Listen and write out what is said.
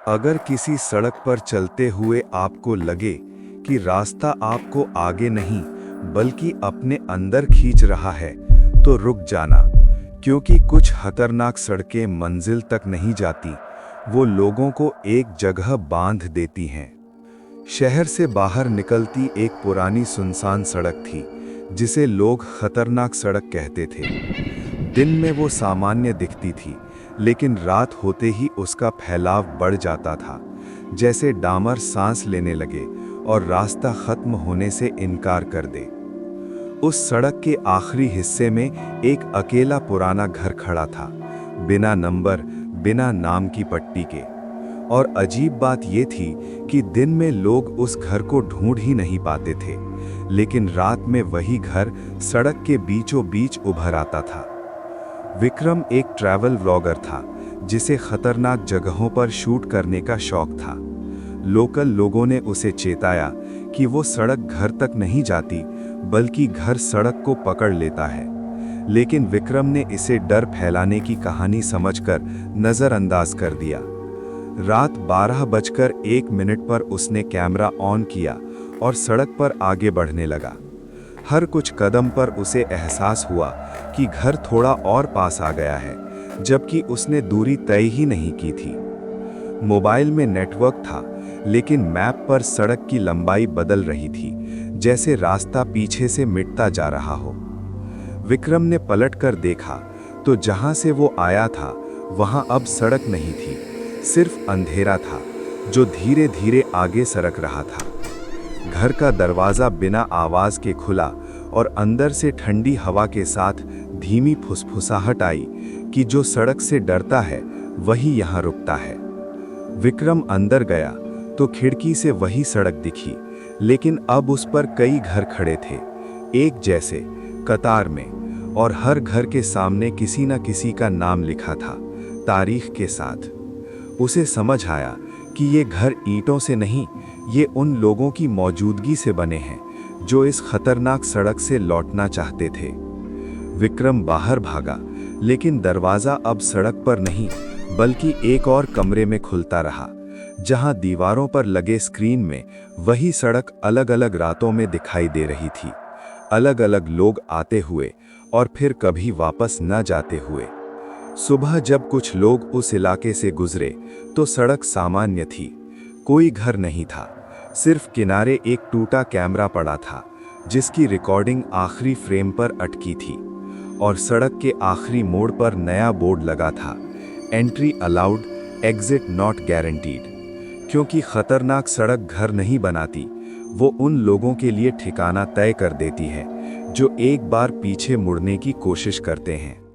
अगर किसी सड़क पर चलते हुए आपको लगे कि रास्ता आपको आगे नहीं बल्कि अपने अंदर खींच रहा है, तो रुक जाना, क्योंकि कुछ खतरनाक सड़कें मंजिल तक नहीं जाती, वो लोगों को एक जगह बांध देती हैं। शहर से बाहर निकलती एक पुरानी सुनसान सड़क थी, जिसे लोग खतरनाक सड़क कहते थे। दिन में वो सामान्य दिखती थी, लेकिन रात होते ही उसका फैलाव बढ़ जाता था, जैसे डामर सांस लेने लगे और रास्ता खत्म होने से इनकार कर दे। उस सड़क के आखिरी हिस्से में एक अकेला पुराना घर खड़ा था, बिना नंबर, बिना नाम की पट्टी के। और अजीब बात ये थी कि दिन में लोग उस घर को ढूंढ ही नहीं पाते थे, लेकिन रात में वही घर सड़क के बीचों बीच उभर आता था। विक्रम एक ट्रैवल व्लॉगर था, जिसे खतरनाक जगहों पर शूट करने का शौक था। लोकल लोगों ने उसे चेताया कि वो सड़क घर तक नहीं जाती, बल्कि घर सड़क को पकड़ लेता है। लेकिन विक्रम ने इसे डर फैलाने की कहानी समझकर नज़रअंदाज कर दिया। रात 12:01 पर उसने कैमरा ऑन किया और सड़क पर आगे बढ़ने लगा। हर कुछ कदम पर उसे एहसास हुआ कि घर थोड़ा और पास आ गया है, जबकि उसने दूरी तय ही नहीं की थी। मोबाइल में नेटवर्क था, लेकिन मैप पर सड़क की लंबाई बदल रही थी, जैसे रास्ता पीछे से मिटता जा रहा हो। विक्रम ने पलटकर देखा तो जहां से वो आया था वहां अब सड़क नहीं थी, सिर्फ अंधेरा था जो धीरे धीरे आगे सरक रहा था। घर का दरवाज़ा बिना आवाज़ के खुला और अंदर से ठंडी हवा के साथ धीमी फुसफुसाहट आई कि जो सड़क से डरता है वही यहाँ रुकता है। विक्रम अंदर गया तो खिड़की से वही सड़क दिखी, लेकिन अब उस पर कई घर खड़े थे, एक जैसे, कतार में, और हर घर के सामने किसी न किसी का नाम लिखा था, तारीख के साथ। उसे समझ आया कि ये घर ईंटों से नहीं, ये उन लोगों की मौजूदगी से बने हैं जो इस खतरनाक सड़क से लौटना चाहते थे। विक्रम बाहर भागा, लेकिन दरवाज़ा अब सड़क पर नहीं बल्कि एक और कमरे में खुलता रहा, जहां दीवारों पर लगे स्क्रीन में वही सड़क अलग अलग रातों में दिखाई दे रही थी, अलग अलग लोग आते हुए और फिर कभी वापस न जाते हुए। सुबह जब कुछ लोग उस इलाके से गुजरे तो सड़क सामान्य थी, कोई घर नहीं था, सिर्फ किनारे एक टूटा कैमरा पड़ा था जिसकी रिकॉर्डिंग आखिरी फ्रेम पर अटकी थी, और सड़क के आखिरी मोड़ पर नया बोर्ड लगा था, entry allowed, exit not guaranteed. क्योंकि खतरनाक सड़क घर नहीं बनाती, वो उन लोगों के लिए ठिकाना तय कर देती है जो एक बार पीछे मुड़ने की कोशिश करते हैं।